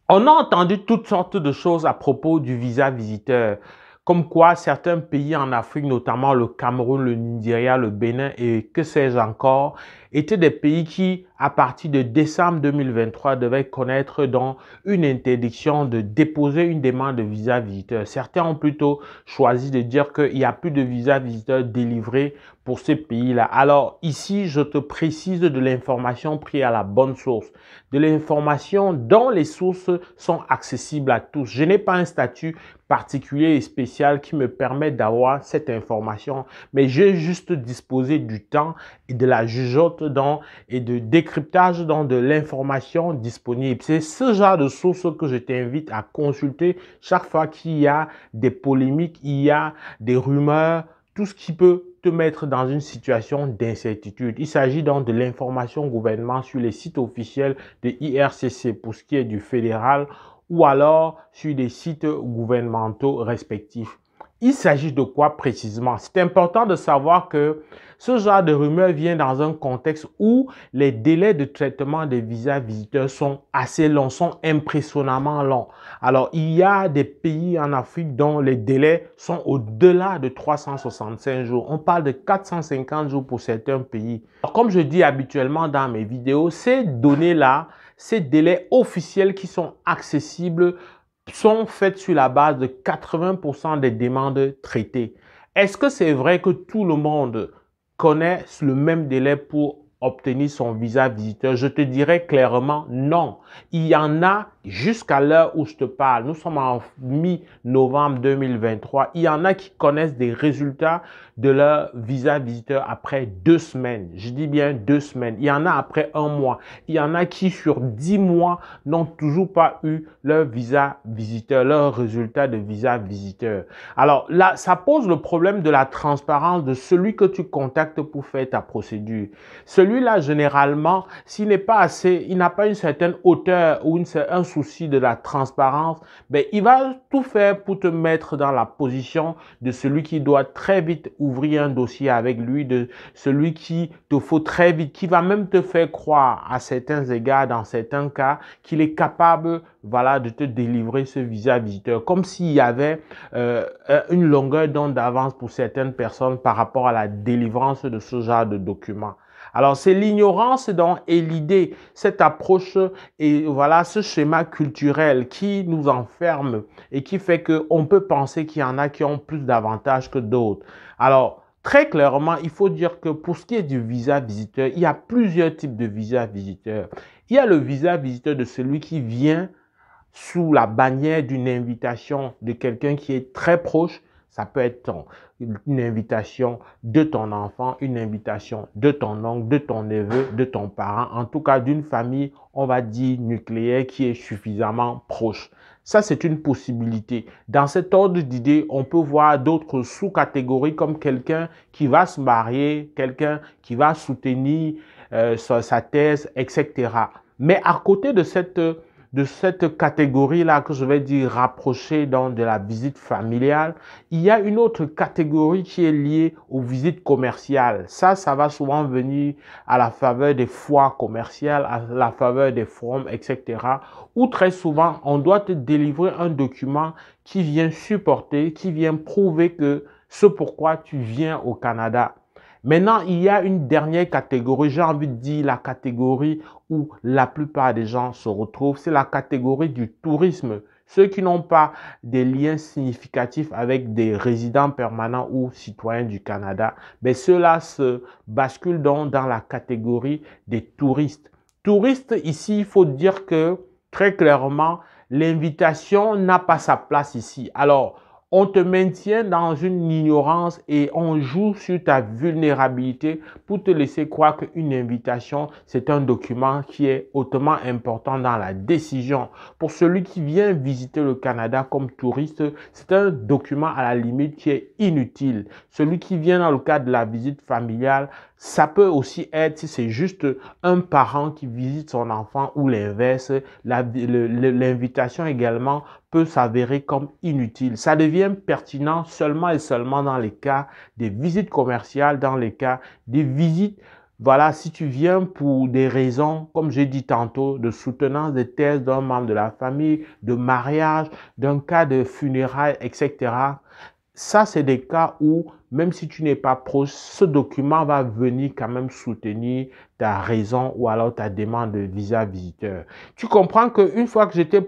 On a entendu toutes sortes de choses à propos du visa visiteur, comme quoi certains pays en Afrique, notamment le Cameroun, le Nigeria, le Bénin et que sais-je encore, étaient des pays qui, à partir de décembre 2023, devaient connaître donc une interdiction de déposer une demande de visa visiteur. Certains ont plutôt choisi de dire qu'il n'y a plus de visa visiteur délivré pour ces pays-là. Alors ici, je te précise de l'information prise à la bonne source, de l'information dont les sources sont accessibles à tous. Je n'ai pas un statut particulier et spécial qui me permet d'avoir cette information, mais j'ai juste disposé du temps et de la jugeote et de décryptage de l'information disponible. C'est ce genre de sources que je t'invite à consulter chaque fois qu'il y a des polémiques, il y a des rumeurs, tout ce qui peut te mettre dans une situation d'incertitude. Il s'agit donc de l'information gouvernement sur les sites officiels de IRCC pour ce qui est du fédéral ou alors sur des sites gouvernementaux respectifs. Il s'agit de quoi précisément? C'est important de savoir que ce genre de rumeur vient dans un contexte où les délais de traitement des visas visiteurs sont assez longs, sont impressionnamment longs. Alors, il y a des pays en Afrique dont les délais sont au-delà de 365 jours. On parle de 450 jours pour certains pays. Alors, comme je dis habituellement dans mes vidéos, ces données-là, ces délais officiels qui sont accessibles sont faites sur la base de 80% des demandes traitées. Est-ce que c'est vrai que tout le monde connaît le même délai pour obtenir son visa visiteur? Je te dirais clairement non. Il y en a jusqu'à l'heure où je te parle. Nous sommes en mi-novembre 2023. Il y en a qui connaissent des résultats de leur visa visiteur après 2 semaines. Je dis bien 2 semaines. Il y en a après 1 mois. Il y en a qui sur 10 mois n'ont toujours pas eu leur visa visiteur, leur résultat de visa visiteur. Alors là, ça pose le problème de la transparence de celui que tu contactes pour faire ta procédure. Celui-là, généralement, s'il n'est pas assez, il n'a pas une certaine hauteur ou un souci de la transparence, ben, il va tout faire pour te mettre dans la position de celui qui doit très vite ouvrir un dossier avec lui, de celui qui te faut très vite, qui va même te faire croire à certains égards, dans certains cas, qu'il est capable, voilà, de te délivrer ce visa visiteur, comme s'il y avait une longueur d'onde d'avance pour certaines personnes par rapport à la délivrance de ce genre de documents. Alors, c'est l'ignorance et l'idée, cette approche et voilà ce schéma culturel qui nous enferme et qui fait qu'on peut penser qu'il y en a qui ont plus d'avantages que d'autres. Alors, très clairement, il faut dire que pour ce qui est du visa visiteur, il y a plusieurs types de visa visiteur. Il y a le visa visiteur de celui qui vient sous la bannière d'une invitation de quelqu'un qui est très proche. Ça peut être une invitation de ton enfant, une invitation de ton oncle, de ton neveu, de ton parent, en tout cas d'une famille, on va dire nucléaire qui est suffisamment proche. Ça, c'est une possibilité. Dans cet ordre d'idées, on peut voir d'autres sous-catégories comme quelqu'un qui va se marier, quelqu'un qui va soutenir sa thèse, etc. Mais à côté de cette catégorie-là que je vais dire rapprochée de la visite familiale, il y a une autre catégorie qui est liée aux visites commerciales. Ça va souvent venir à la faveur des foires commerciales, à la faveur des forums, etc. Où très souvent, on doit te délivrer un document qui vient supporter, qui vient prouver que ce pourquoi tu viens au Canada. Maintenant, il y a une dernière catégorie, j'ai envie de dire la catégorie où la plupart des gens se retrouvent, c'est la catégorie du tourisme. Ceux qui n'ont pas des liens significatifs avec des résidents permanents ou citoyens du Canada, mais ceux-là se basculent donc dans la catégorie des touristes. Touristes, ici, il faut dire que très clairement, l'invitation n'a pas sa place ici. Alors, on te maintient dans une ignorance et on joue sur ta vulnérabilité pour te laisser croire qu'une invitation, c'est un document qui est hautement important dans la décision. Pour celui qui vient visiter le Canada comme touriste, c'est un document à la limite qui est inutile. Celui qui vient dans le cadre de la visite familiale, ça peut aussi être si c'est juste un parent qui visite son enfant ou l'inverse. L'invitation également peut s'avérer comme inutile. Ça devient pertinent seulement et seulement dans les cas des visites commerciales, dans les cas des visites Voilà, si tu viens pour des raisons, comme j'ai dit tantôt, de soutenance des thèses d'un membre de la famille, de mariage, d'un cas de funérailles, etc. Ça, c'est des cas où, même si tu n'es pas proche, ce document va venir quand même soutenir ta raison ou alors ta demande de visa visiteur. Tu comprends qu'une fois que j'étais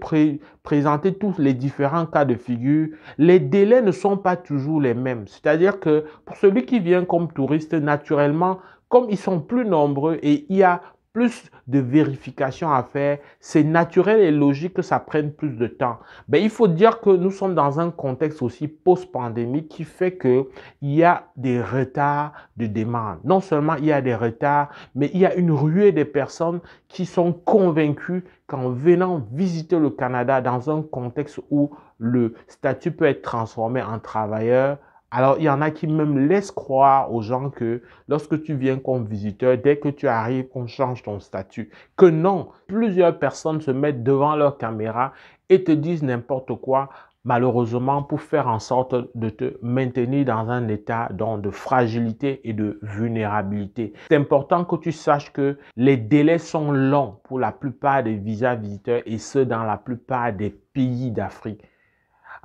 présenté tous les différents cas de figure, les délais ne sont pas toujours les mêmes. C'est-à-dire que pour celui qui vient comme touriste, naturellement, comme ils sont plus nombreux et il y a plus de vérifications à faire, c'est naturel et logique que ça prenne plus de temps. Mais il faut dire que nous sommes dans un contexte aussi post-pandémique qui fait qu'il y a des retards de demande. Non seulement il y a des retards, mais il y a une ruée des personnes qui sont convaincues qu'en venant visiter le Canada dans un contexte où le statut peut être transformé en travailleur, alors, il y en a qui même laissent croire aux gens que lorsque tu viens comme visiteur, dès que tu arrives, on change ton statut. Que non, plusieurs personnes se mettent devant leur caméra et te disent n'importe quoi, malheureusement, pour faire en sorte de te maintenir dans un état de fragilité et de vulnérabilité. C'est important que tu saches que les délais sont longs pour la plupart des visas visiteurs et ce, dans la plupart des pays d'Afrique.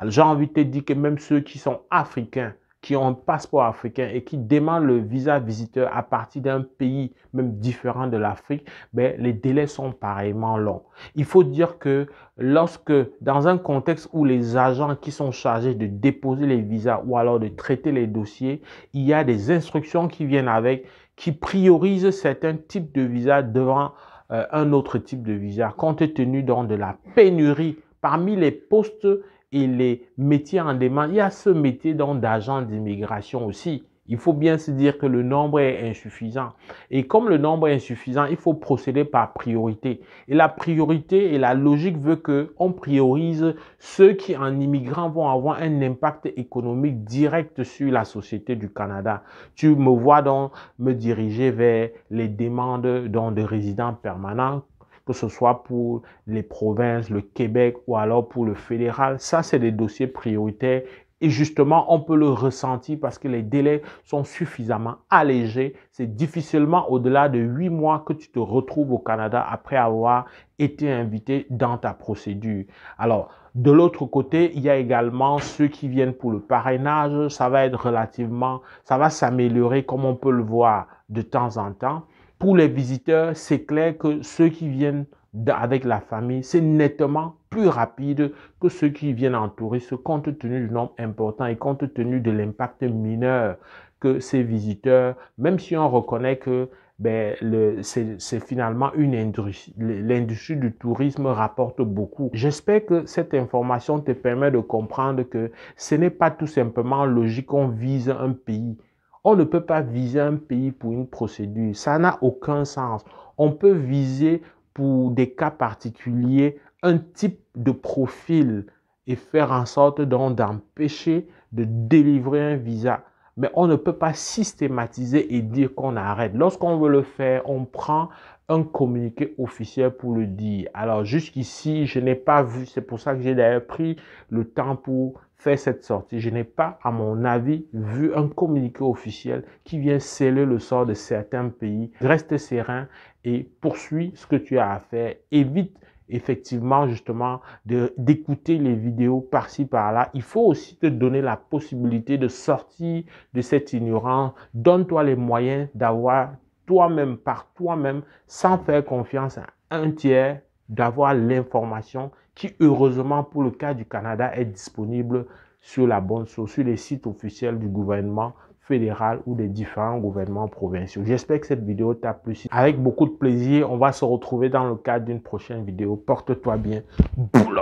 J'ai envie de te dire que même ceux qui sont africains, qui ont un passeport africain et qui demandent le visa visiteur à partir d'un pays même différent de l'Afrique, ben, les délais sont pareillement longs. Il faut dire que lorsque, dans un contexte où les agents qui sont chargés de déposer les visas ou alors de traiter les dossiers, il y a des instructions qui viennent avec, qui priorisent certains types de visas devant un autre type de visa, compte tenu donc de la pénurie parmi les postes et les métiers en demande. Il y a ce métier d'agent d'immigration aussi. Il faut bien se dire que le nombre est insuffisant. Et comme le nombre est insuffisant, il faut procéder par priorité. Et la priorité et la logique veut qu'on priorise ceux qui, en immigrant, vont avoir un impact économique direct sur la société du Canada. Tu me vois donc me diriger vers les demandes de résidents permanents, que ce soit pour les provinces, le Québec ou alors pour le fédéral. Ça, c'est des dossiers prioritaires et justement, on peut le ressentir parce que les délais sont suffisamment allégés. C'est difficilement au-delà de 8 mois que tu te retrouves au Canada après avoir été invité dans ta procédure. Alors, de l'autre côté, il y a également ceux qui viennent pour le parrainage. Ça va s'améliorer comme on peut le voir de temps en temps. Pour les visiteurs, c'est clair que ceux qui viennent avec la famille, c'est nettement plus rapide que ceux qui viennent en touriste compte tenu du nombre important et compte tenu de l'impact mineur que ces visiteurs, même si on reconnaît que c'est finalement une industrie, l'industrie du tourisme rapporte beaucoup. J'espère que cette information te permet de comprendre que ce n'est pas tout simplement logique qu'on vise un pays. On ne peut pas viser un pays pour une procédure. Ça n'a aucun sens. On peut viser pour des cas particuliers un type de profil et faire en sorte d'empêcher de délivrer un visa. Mais on ne peut pas systématiser et dire qu'on arrête. Lorsqu'on veut le faire, on prend un communiqué officiel pour le dire. Alors jusqu'ici, je n'ai pas vu, c'est pour ça que j'ai d'ailleurs pris le temps pour faire cette sortie. Je n'ai pas, à mon avis, vu un communiqué officiel qui vient sceller le sort de certains pays. Reste serein et poursuis ce que tu as à faire. Évite effectivement justement d'écouter les vidéos par-ci par-là. Il faut aussi te donner la possibilité de sortir de cette ignorance. Donne-toi les moyens d'avoir toi-même, par toi-même, sans faire confiance à un tiers, d'avoir l'information qui, heureusement pour le cas du Canada, est disponible sur la bonne source, sur les sites officiels du gouvernement fédéral ou des différents gouvernements provinciaux. J'espère que cette vidéo t'a plu. Avec beaucoup de plaisir, on va se retrouver dans le cadre d'une prochaine vidéo. Porte-toi bien. Boulot.